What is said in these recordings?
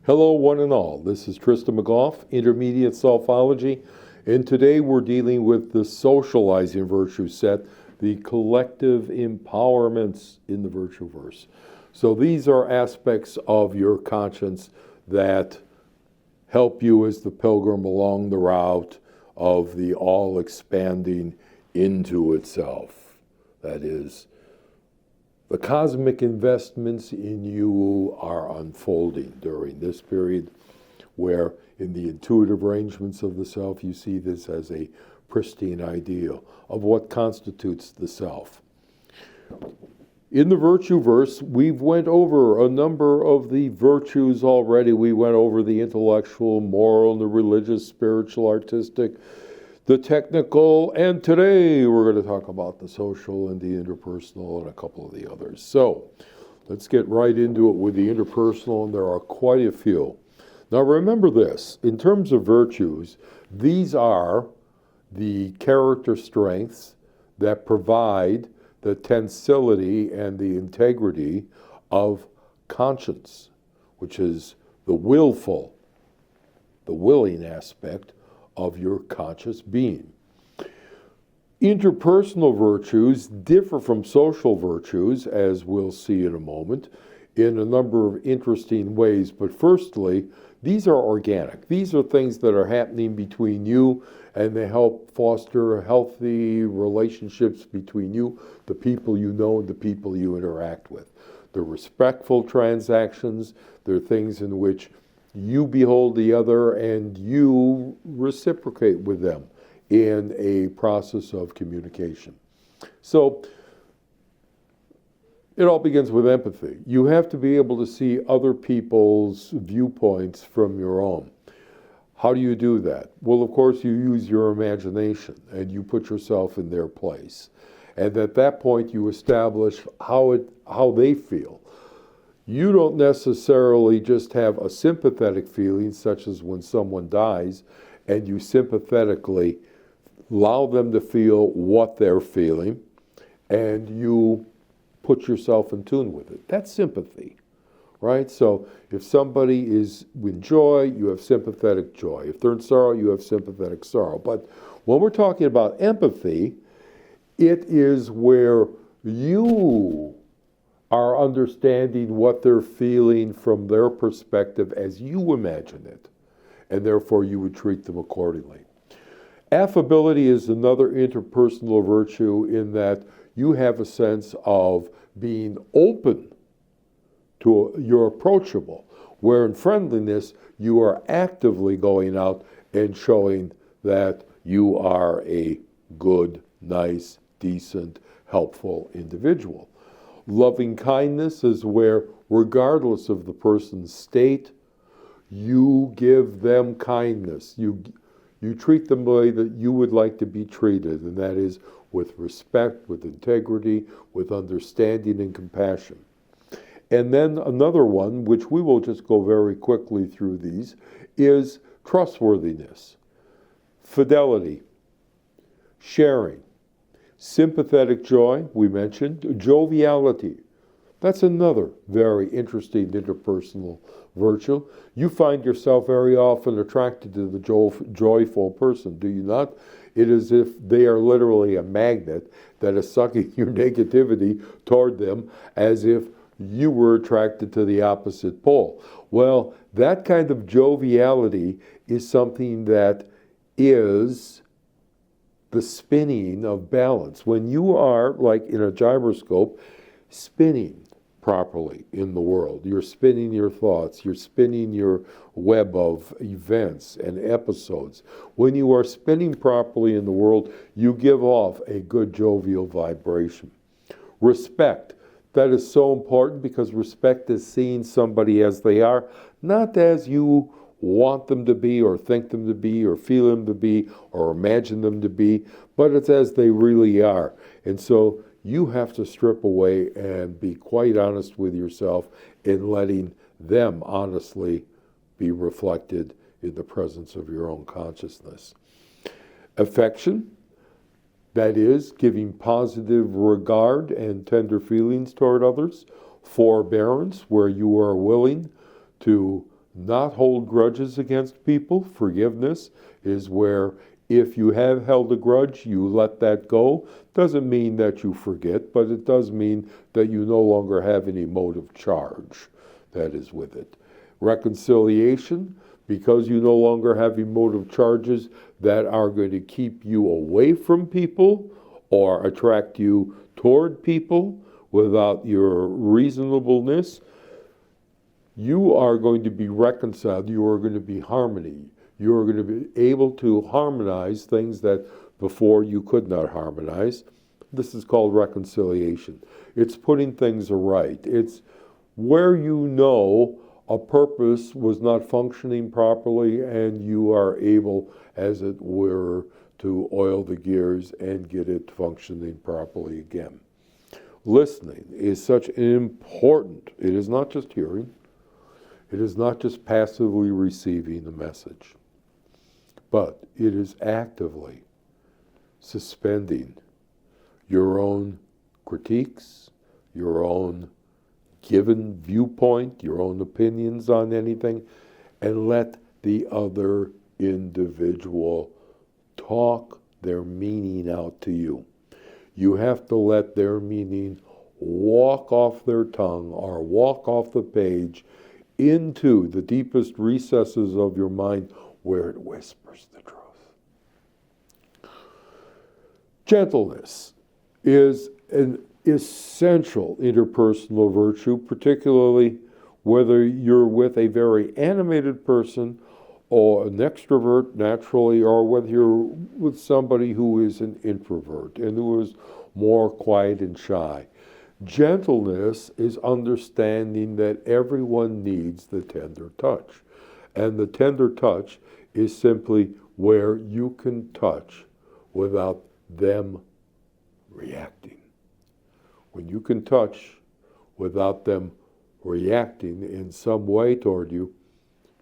Hello, one and all. This is Tristan McGough, Intermediate Selfology, and today we're dealing with the Socializing Virtue Set, the collective empowerments in the Virtueverse. So these are aspects of your conscience that help you as the pilgrim along the route of the all expanding into itself. That is, the cosmic investments in you are unfolding during this period, where in the intuitive arrangements of the self, you see this as a pristine ideal of what constitutes the self. In the Virtueverse, we've went over a number of the virtues already. We went over the intellectual, moral, the religious, spiritual, artistic, the technical, and today we're going to talk about the social and the interpersonal and a couple of the others. So let's get right into it with the interpersonal, and there are quite a few. Now remember this, in terms of virtues, these are the character strengths that provide the tensility and the integrity of conscience, which is the willful, the willing aspect of your conscious being. Interpersonal virtues differ from social virtues, as we'll see in a moment, in a number of interesting ways. But firstly, these are organic. These are things that are happening between you, and they help foster healthy relationships between you, the people you know, and the people you interact with. They're respectful transactions. They're things in which you behold the other and you reciprocate with them in a process of communication. So it all begins with empathy. You have to be able to see other people's viewpoints from your own. How do you do that? Well, of course, you use your imagination and you put yourself in their place. And at that point, you establish how they feel. You don't necessarily just have a sympathetic feeling, such as when someone dies, and you sympathetically allow them to feel what they're feeling, and you put yourself in tune with it. That's sympathy, right? So if somebody is in joy, you have sympathetic joy. If they're in sorrow, you have sympathetic sorrow. But when we're talking about empathy, it is where you are understanding what they're feeling from their perspective as you imagine it, and therefore you would treat them accordingly. Affability is another interpersonal virtue in that you have a sense of being open to you're approachable, where in friendliness you are actively going out and showing that you are a good, nice, decent, helpful individual. Loving kindness is where, regardless of the person's state, you give them kindness. You treat them the way that you would like to be treated, and that is with respect, with integrity, with understanding and compassion. And then another one, which we will just go very quickly through these, is trustworthiness, fidelity, sharing, sympathetic joy, we mentioned, joviality. That's another very interesting interpersonal virtue. You find yourself very often attracted to the joyful person, do you not? It is as if they are literally a magnet that is sucking your negativity toward them, as if you were attracted to the opposite pole. Well, that kind of joviality is something that is the spinning of balance. When you are, like in a gyroscope, spinning properly in the world. You're spinning your thoughts. You're spinning your web of events and episodes. When you are spinning properly in the world, you give off a good jovial vibration. Respect. That is so important because respect is seeing somebody as they are, not as you want them to be or think them to be or feel them to be or imagine them to be, but it's as they really are. And so you have to strip away and be quite honest with yourself in letting them honestly be reflected in the presence of your own consciousness. Affection. That is, giving positive regard and tender feelings toward others. Forbearance, where you are willing to not hold grudges against people. Forgiveness is where if you have held a grudge, you let that go. Doesn't mean that you forget, but it does mean that you no longer have any motive charge that is with it. Reconciliation, because you no longer have emotive charges that are going to keep you away from people or attract you toward people without your reasonableness, you are going to be reconciled. You are going to be harmony. You are going to be able to harmonize things that before you could not harmonize. This is called reconciliation. It's putting things right. It's where you know a purpose was not functioning properly and you are able, as it were, to oil the gears and get it functioning properly again. Listening is such an important, it is not just hearing, it is not just passively receiving the message, but it is actively suspending your own critiques, your own given viewpoint, your own opinions on anything, and let the other individual talk their meaning out to you. You have to let their meaning walk off their tongue or walk off the page into the deepest recesses of your mind where it whispers the truth. Gentleness is an essential interpersonal virtue, particularly whether you're with a very animated person or an extrovert naturally, or whether you're with somebody who is an introvert and who is more quiet and shy. Gentleness is understanding that everyone needs the tender touch. And the tender touch is simply where you can touch without them reacting. When you can touch without them reacting in some way toward you,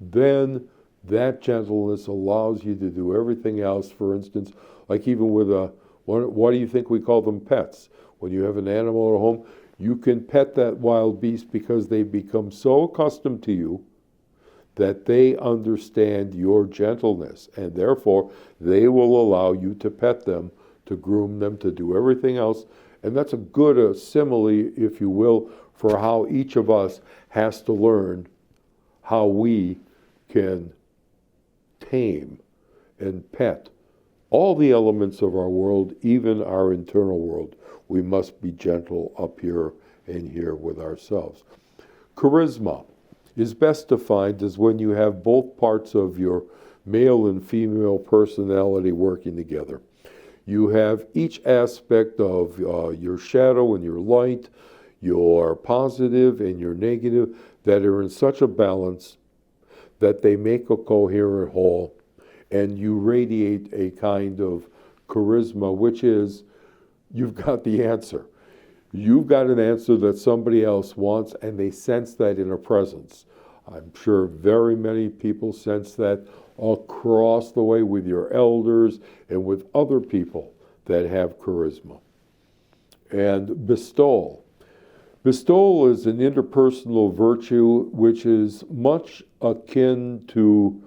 then that gentleness allows you to do everything else. For instance, like even with what do you think we call them, pets? When you have an animal at home, you can pet that wild beast because they become so accustomed to you that they understand your gentleness, and therefore they will allow you to pet them, to groom them, to do everything else. And that's a good simile, if you will, for how each of us has to learn how we can tame and pet all the elements of our world, even our internal world. We must be gentle up here and here with ourselves. Charisma is best defined as when you have both parts of your male and female personality working together. You have each aspect of your shadow and your light, your positive and your negative, that are in such a balance that they make a coherent whole, and you radiate a kind of charisma, which is, you've got the answer. You've got an answer that somebody else wants, and they sense that in a presence. I'm sure very many people sense that across the way with your elders and with other people that have charisma. And bestowal. Bestowal is an interpersonal virtue which is much akin to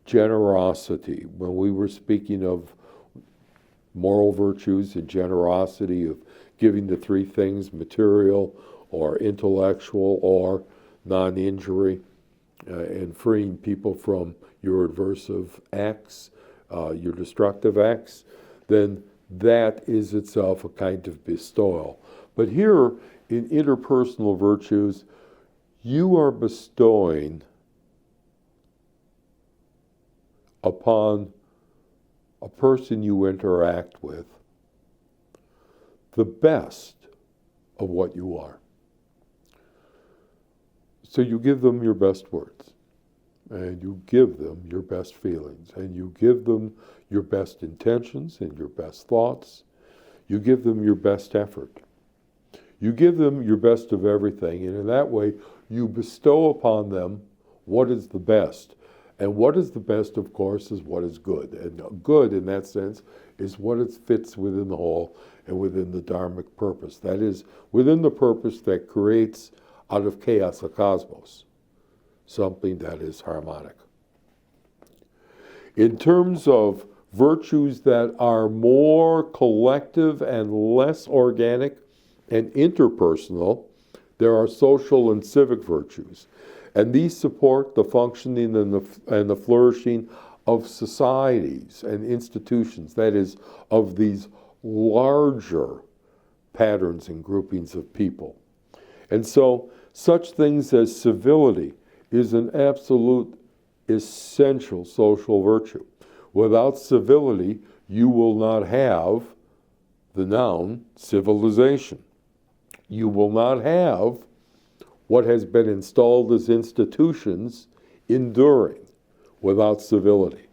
generosity. When we were speaking of moral virtues and generosity, of giving the three things, material or intellectual or non-injury, and freeing people from your adversive acts, your destructive acts, then that is itself a kind of bestowal. But here in interpersonal virtues, you are bestowing upon a person you interact with the best of what you are. So you give them your best words, and you give them your best feelings, and you give them your best intentions and your best thoughts. You give them your best effort. You give them your best of everything, and in that way, you bestow upon them what is the best. And what is the best, of course, is what is good. And good, in that sense, is what it fits within the whole and within the dharmic purpose. That is, within the purpose that creates out of chaos a cosmos, something that is harmonic. In terms of virtues that are more collective and less organic and interpersonal, there are social and civic virtues. And these support the functioning and the flourishing of societies and institutions, that is, of these larger patterns and groupings of people. And so, such things as civility is an absolute essential social virtue. Without civility, you will not have the noun civilization. You will not have what has been installed as institutions enduring without civility.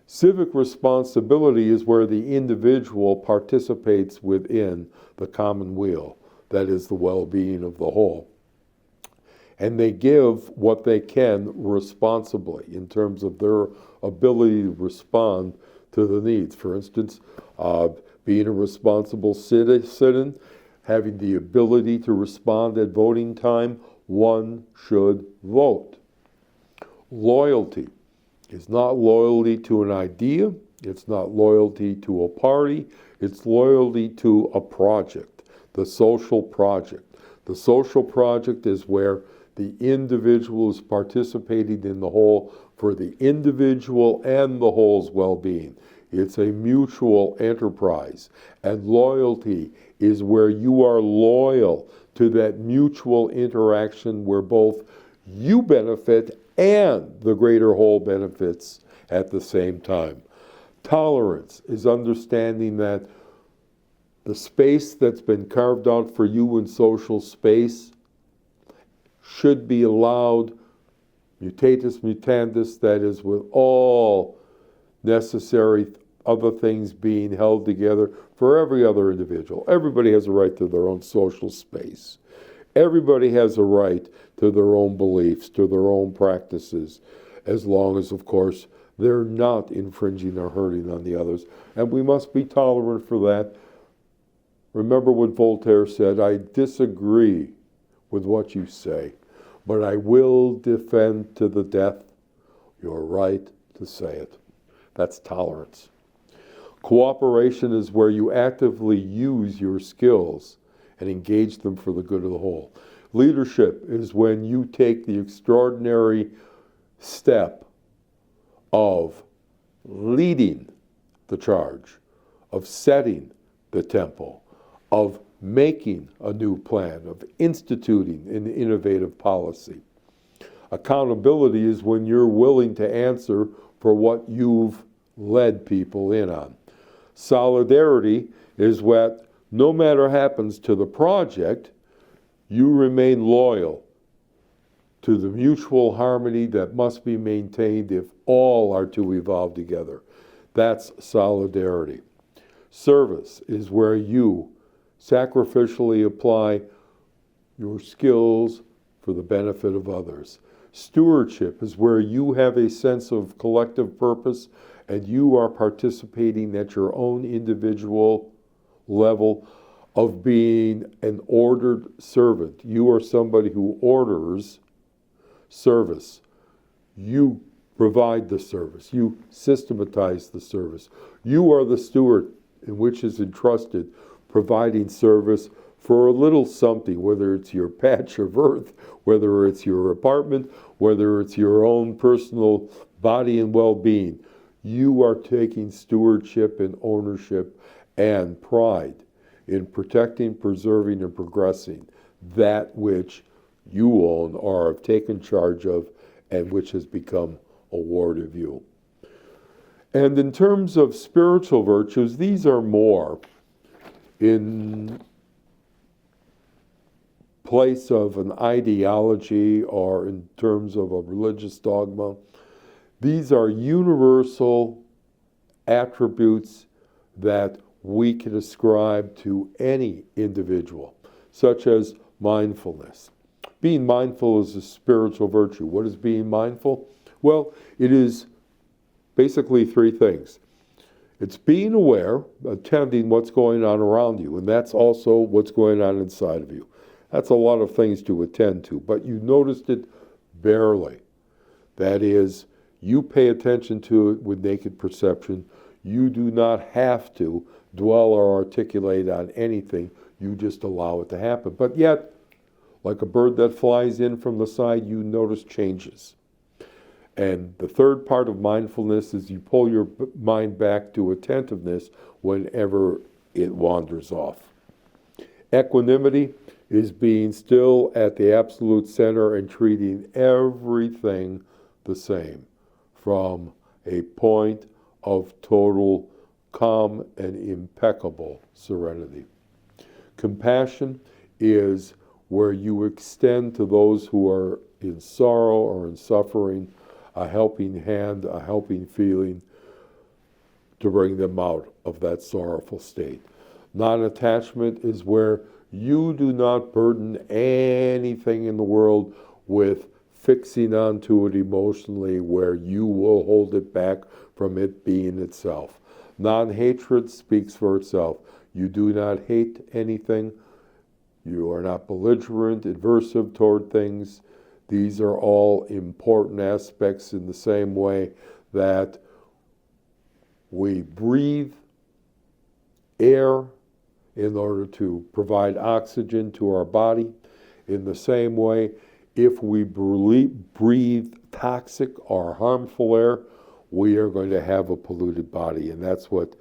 Civic responsibility is where the individual participates within the common weal, that is the well-being of the whole. And they give what they can responsibly in terms of their ability to respond to the needs. For instance, being a responsible citizen, having the ability to respond at voting time, one should vote. Loyalty is not loyalty to an idea, it's not loyalty to a party, it's loyalty to a project, the social project. The social project is where the individual is participating in the whole for the individual and the whole's well-being. It's a mutual enterprise. And loyalty is where you are loyal to that mutual interaction where both you benefit and the greater whole benefits at the same time. Tolerance is understanding that the space that's been carved out for you in social space should be allowed, mutatis mutandis, that is, with all necessary other things being held together for every other individual. Everybody has a right to their own social space. Everybody has a right to their own beliefs, to their own practices, as long as, of course, they're not infringing or hurting on the others. And we must be tolerant for that. Remember what Voltaire said, I disagree with what you say, but I will defend to the death your right to say it. That's tolerance. Cooperation is where you actively use your skills and engage them for the good of the whole. Leadership is when you take the extraordinary step of leading the charge, of setting the tempo, of making a new plan, of instituting an innovative policy. Accountability is when you're willing to answer for what you've led people in on. Solidarity is what, no matter what happens to the project, you remain loyal to the mutual harmony that must be maintained if all are to evolve together. That's solidarity. Service is where you sacrificially apply your skills for the benefit of others. Stewardship is where you have a sense of collective purpose and you are participating at your own individual level of being an ordered servant. You are somebody who orders service. You provide the service. You systematize the service. You are the steward in which is entrusted providing service for a little something, whether it's your patch of earth, whether it's your apartment, whether it's your own personal body and well-being. You are taking stewardship and ownership and pride in protecting, preserving, and progressing that which you own or have taken charge of and which has become a ward of you. And in terms of spiritual virtues, these are more in place of an ideology or in terms of a religious dogma. These are universal attributes that we can ascribe to any individual, such as mindfulness. Being mindful is a spiritual virtue. What is being mindful? Well, it is basically three things. It's being aware, attending what's going on around you, and that's also what's going on inside of you. That's a lot of things to attend to, but you noticed it barely. That is, you pay attention to it with naked perception. You do not have to dwell or articulate on anything. You just allow it to happen. But yet, like a bird that flies in from the side, you notice changes. And the third part of mindfulness is you pull your mind back to attentiveness whenever it wanders off. Equanimity is being still at the absolute center and treating everything the same from a point of total calm and impeccable serenity. Compassion is where you extend to those who are in sorrow or in suffering a helping hand, a helping feeling to bring them out of that sorrowful state. Non-attachment is where you do not burden anything in the world with fixing onto it emotionally, where you will hold it back from it being itself. Non-hatred speaks for itself. You do not hate anything. You are not belligerent, adversive toward things. These are all important aspects in the same way that we breathe air in order to provide oxygen to our body. In the same way, if we breathe toxic or harmful air, we are going to have a polluted body. And that's what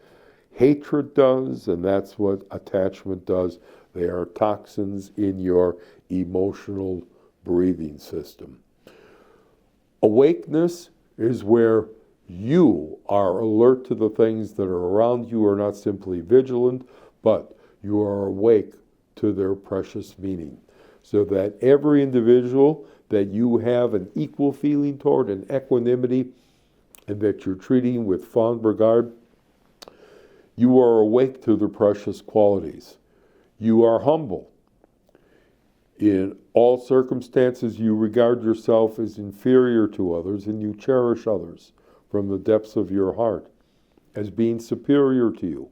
hatred does, and that's what attachment does. They are toxins in your emotional breathing system. Awakeness is where you are alert to the things that are around you, are not simply vigilant, but you are awake to their precious meaning. So that every individual that you have an equal feeling toward, an equanimity, and that you're treating with fond regard, you are awake to their precious qualities. You are humble. In all circumstances, you regard yourself as inferior to others, and you cherish others from the depths of your heart as being superior to you.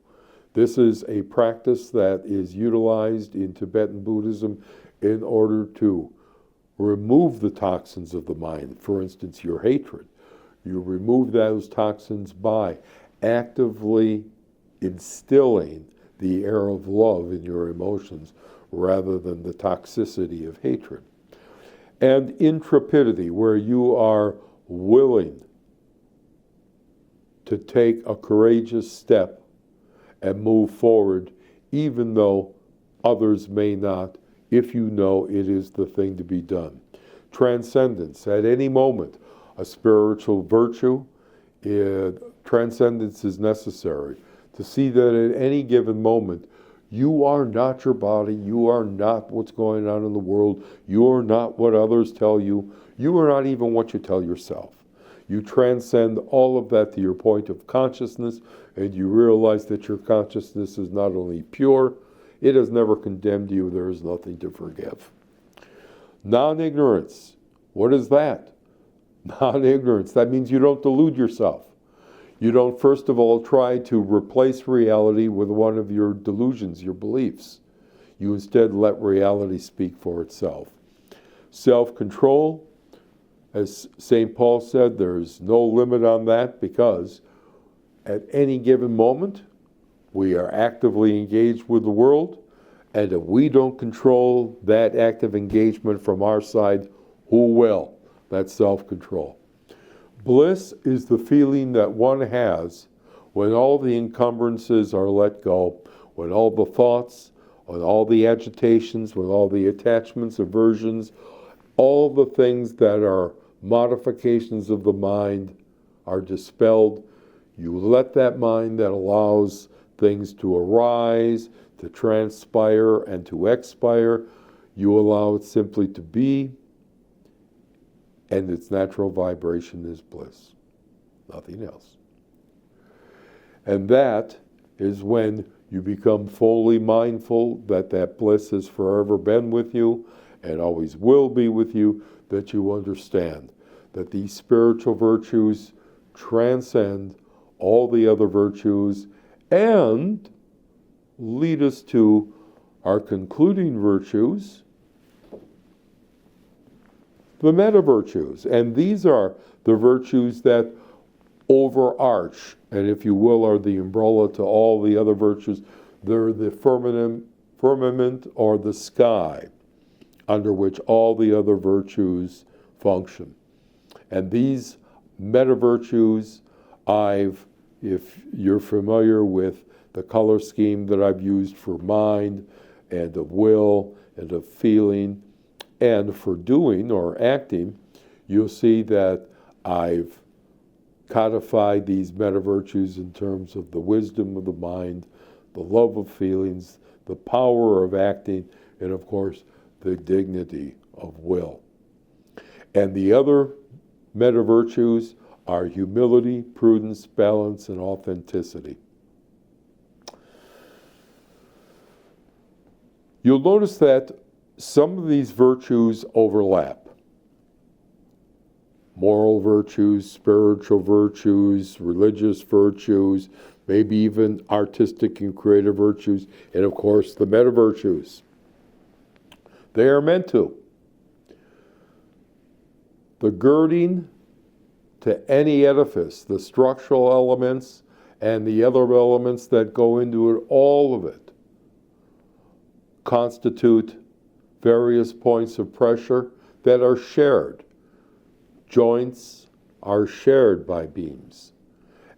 This is a practice that is utilized in Tibetan Buddhism in order to remove the toxins of the mind. For instance, your hatred. You remove those toxins by actively instilling the air of love in your emotions rather than the toxicity of hatred. And intrepidity, where you are willing to take a courageous step and move forward, even though others may not, if you know it is the thing to be done. Transcendence, at any moment, a spiritual virtue, transcendence is necessary to see that at any given moment, you are not your body, you are not what's going on in the world, you are not what others tell you, you are not even what you tell yourself. You transcend all of that to your point of consciousness, and you realize that your consciousness is not only pure, it has never condemned you, there is nothing to forgive. Non-ignorance, what is that? Non-ignorance, that means you don't delude yourself. You don't, first of all, try to replace reality with one of your delusions, your beliefs. You instead let reality speak for itself. Self-control, as St. Paul said, there's no limit on that, because at any given moment, we are actively engaged with the world, and if we don't control that active engagement from our side, who will? That's self-control. Bliss is the feeling that one has when all the encumbrances are let go, when all the thoughts, with all the agitations, with all the attachments, aversions, all the things that are modifications of the mind are dispelled. You let that mind that allows things to arise, to transpire, and to expire, you allow it simply to be, and its natural vibration is bliss. Nothing else. And that is when you become fully mindful that that bliss has forever been with you and always will be with you, that you understand that these spiritual virtues transcend all the other virtues and lead us to our concluding virtues, the meta virtues. And these are the virtues that overarch, and if you will, are the umbrella to all the other virtues. They're the firmament or the sky under which all the other virtues function. And these meta virtues, if you're familiar with the color scheme that I've used for mind and of will and of feeling and for doing or acting, you'll see that I've codified these meta virtues in terms of the wisdom of the mind, the love of feelings, the power of acting, and of course, the dignity of will. And the other meta virtues are humility, prudence, balance, and authenticity. You'll notice that some of these virtues overlap. Moral virtues, spiritual virtues, religious virtues, maybe even artistic and creative virtues, and of course the meta virtues. They are meant to. The girding to any edifice, the structural elements and the other elements that go into it, all of it, constitute various points of pressure that are shared. Joints are shared by beams.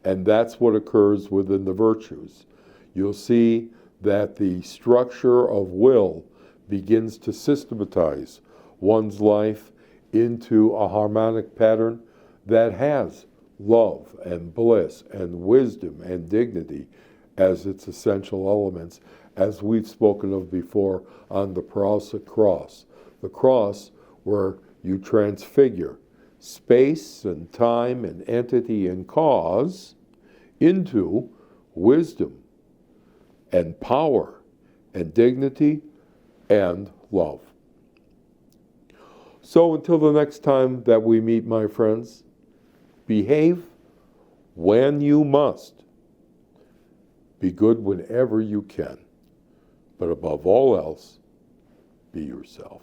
And that's what occurs within the virtues. You'll see that the structure of will begins to systematize one's life into a harmonic pattern that has love and bliss and wisdom and dignity as its essential elements, as we've spoken of before on the Prausa cross. The cross where you transfigure space and time and entity and cause into wisdom and power and dignity and love. So until the next time that we meet, my friends, behave when you must. Be good whenever you can. But above all else, be yourself.